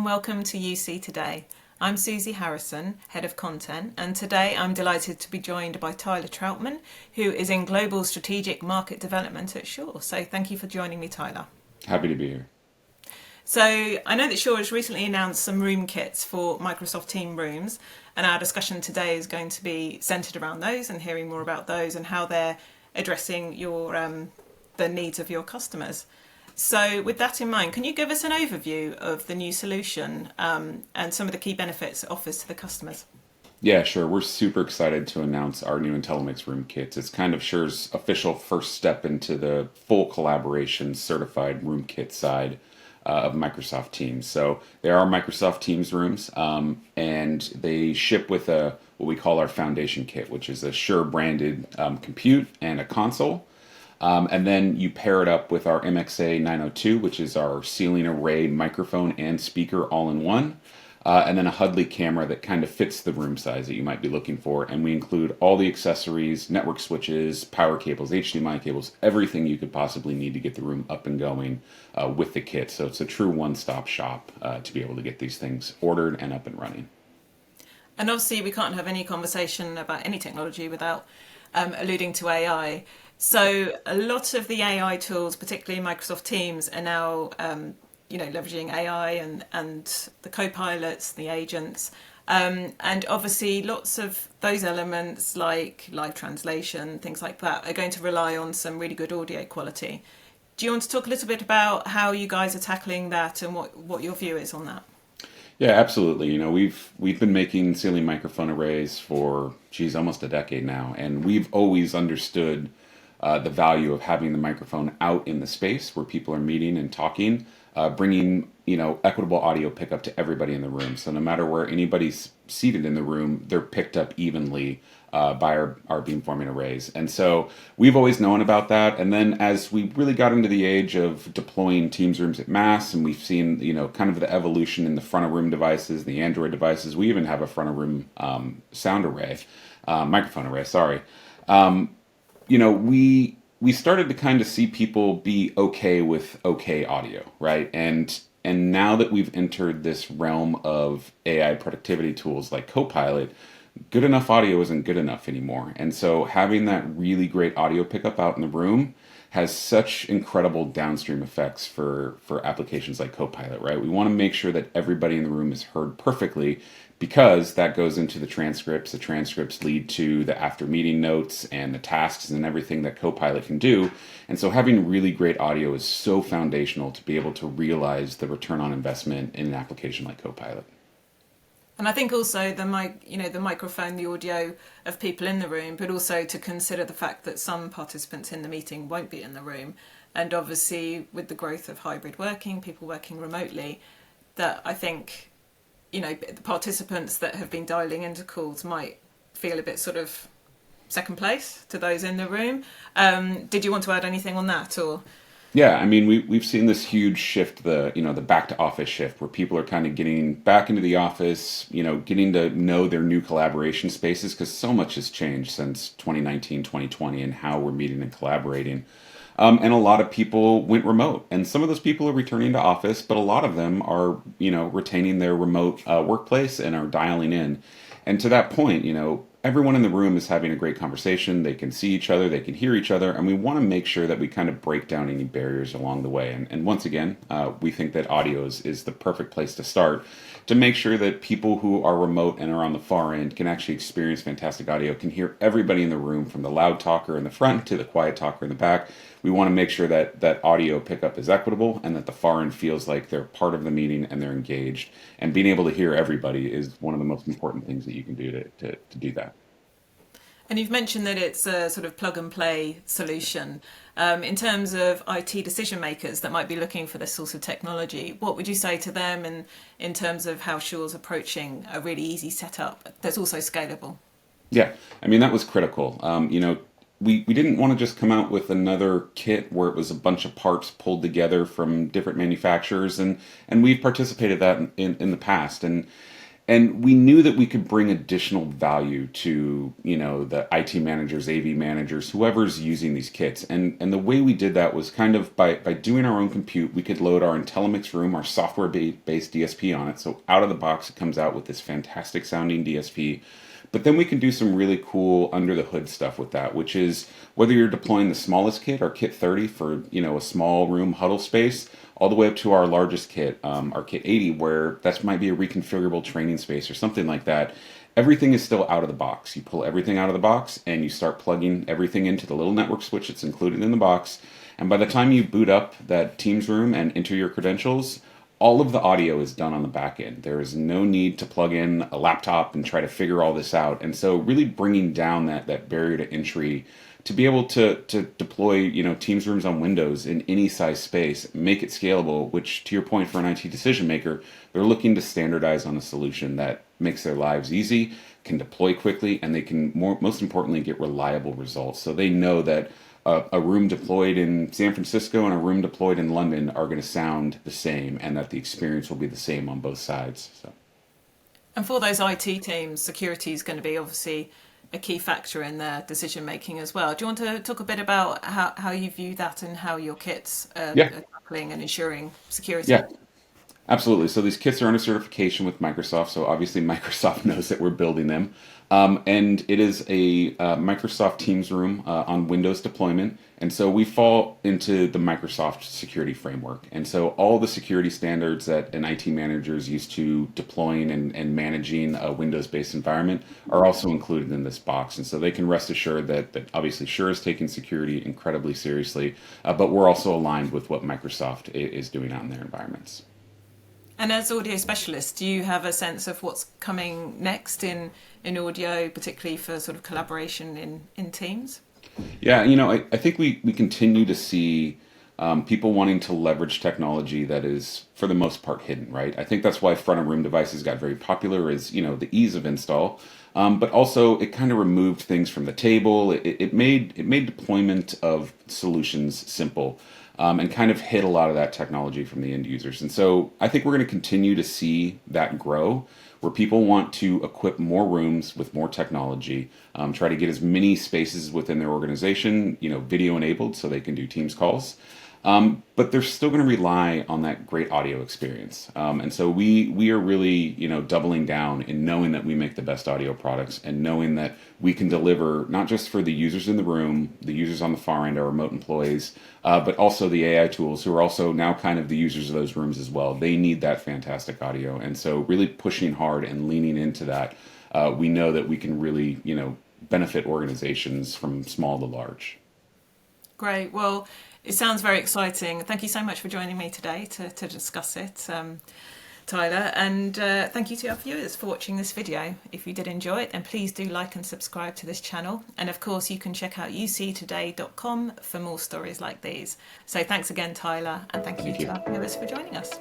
welcome to UC Today. I'm Susie Harrison, Head of Content, and today I'm delighted to be joined by Tyler Troutman, who is in Global Strategic Market Development at Shure. So thank you for joining me, Tyler. Happy to be here. So I know that Shure has recently announced some room kits for Microsoft Team Rooms, and our discussion today is going to be centred around those and hearing more about those and how they're addressing the needs of your customers. So with that in mind, can you give us an overview of the new solution and some of the key benefits it offers to the customers? Yeah, sure. We're super excited to announce our new IntelliMix room kits. It's kind of Sure's official first step into the full collaboration certified room kit side of Microsoft Teams. So there are Microsoft Teams rooms, and they ship with what we call our foundation kit, which is a Shure branded compute and a console. And then you pair it up with our MXA 902, which is our ceiling array microphone and speaker all in one. And then a Hudley camera that kind of fits the room size that you might be looking for. And we include all the accessories, network switches, power cables, HDMI cables, everything you could possibly need to get the room up and going with the kit. So it's a true one-stop shop to be able to get these things ordered and up and running. And obviously we can't have any conversation about any technology without alluding to AI. So a lot of the AI tools, particularly Microsoft Teams, are now leveraging AI and the co-pilots, the agents, and obviously lots of those elements like live translation, things like that, are going to rely on some really good audio quality. Do you want to talk a little bit about how you guys are tackling that and what your view is on that? Yeah, absolutely. We've been making ceiling microphone arrays for almost a decade now, and we've always understood the value of having the microphone out in the space where people are meeting and talking, bringing equitable audio pickup to everybody in the room. So no matter where anybody's seated in the room, they're picked up evenly by our beamforming arrays. And so we've always known about that. And then as we really got into the age of deploying Teams rooms at mass, and we've seen kind of the evolution in the front of room devices, the Android devices, we even have a front of room sound array, microphone array. Sorry. We started to kind of see people be okay with okay audio, right? And now that we've entered this realm of AI productivity tools like Copilot, good enough audio isn't good enough anymore. And so having that really great audio pickup out in the room has such incredible downstream effects for applications like Copilot, right? We want to make sure that everybody in the room is heard perfectly because that goes into the transcripts. The transcripts lead to the after meeting notes and the tasks and everything that Copilot can do. And so having really great audio is so foundational to be able to realize the return on investment in an application like Copilot. And I think also the microphone, the audio of people in the room, but also to consider the fact that some participants in the meeting won't be in the room. And obviously with the growth of hybrid working, people working remotely, that I think, the participants that have been dialing into calls might feel a bit sort of second place to those in the room. Did you want to add anything on that or? Yeah, I mean, we've seen this huge shift, the back to office shift, where people are kind of getting back into the office, getting to know their new collaboration spaces, because so much has changed since 2019, 2020, and how we're meeting and collaborating. And a lot of people went remote, and some of those people are returning to office, but a lot of them are, retaining their remote workplace and are dialing in. And to that point, everyone in the room is having a great conversation. They can see each other, they can hear each other, and we want to make sure that we kind of break down any barriers along the way. And once again, we think that audio is the perfect place to start to make sure that people who are remote and are on the far end can actually experience fantastic audio, can hear everybody in the room from the loud talker in the front to the quiet talker in the back. We want to make sure that audio pickup is equitable and that the far end feels like they're part of the meeting and they're engaged. And being able to hear everybody is one of the most important things that you can do to do that. And you've mentioned that it's a sort of plug and play solution. In terms of IT decision makers that might be looking for this sort of technology, what would you say to them in terms of how Shure's approaching a really easy setup that's also scalable? Yeah, I mean, that was critical. We didn't want to just come out with another kit where it was a bunch of parts pulled together from different manufacturers, and we've participated that in the past. And And we knew that we could bring additional value to, the IT managers, AV managers, whoever's using these kits. And the way we did that was kind of by doing our own compute. We could load our IntelliMix room, our software-based DSP on it. So out of the box, it comes out with this fantastic sounding DSP. But then we can do some really cool under the hood stuff with that, which is whether you're deploying the smallest kit, our kit 30 for, a small room huddle space, all the way up to our largest kit, our kit 80, where that might be a reconfigurable training space or something like that. Everything is still out of the box. You pull everything out of the box and you start plugging everything into the little network switch that's included in the box. And by the time you boot up that Teams room and enter your credentials, all of the audio is done on the back end. There is no need to plug in a laptop and try to figure all this out. And so really bringing down that barrier to entry to be able to deploy, Teams rooms on Windows in any size space, make it scalable, which to your point for an IT decision maker, they're looking to standardize on a solution that makes their lives easy, can deploy quickly, and they can most importantly get reliable results. So they know that a room deployed in San Francisco and a room deployed in London are going to sound the same, and that the experience will be the same on both sides. So. And for those IT teams, security is going to be obviously a key factor in their decision making as well. Do you want to talk a bit about how you view that and how your kits are Yeah, tackling and ensuring security? yeah, absolutely. So these kits are under certification with Microsoft. So obviously Microsoft knows that we're building them. And it is a Microsoft Teams room on Windows deployment. And so we fall into the Microsoft security framework. And so all the security standards that an IT manager is used to deploying and managing a Windows-based environment are also included in this box. And so they can rest assured that obviously Shure is taking security incredibly seriously, but we're also aligned with what Microsoft is doing out in their environments. And as audio specialists, do you have a sense of what's coming next in audio, particularly for sort of collaboration in teams? Yeah, I think we continue to see people wanting to leverage technology that is, for the most part, hidden, right? I think that's why front of room devices got very popular is, the ease of install. But also it kind of removed things from the table. It made deployment of solutions simple. And kind of hid a lot of that technology from the end users. And so I think we're going to continue to see that grow, where people want to equip more rooms with more technology, try to get as many spaces within their organization, video enabled so they can do Teams calls. But they're still going to rely on that great audio experience. And so we are really, doubling down in knowing that we make the best audio products and knowing that we can deliver not just for the users in the room, the users on the far end, our remote employees, but also the AI tools who are also now kind of the users of those rooms as well. They need that fantastic audio. And so really pushing hard and leaning into that, we know that we can really, benefit organizations from small to large. Great. Well, it sounds very exciting. Thank you so much for joining me today to discuss it, Tyler. And thank you to our viewers for watching this video. If you did enjoy it, then please do like and subscribe to this channel. And of course, you can check out uctoday.com for more stories like these. So thanks again, Tyler. And thank you Thank to you. our viewers for joining us.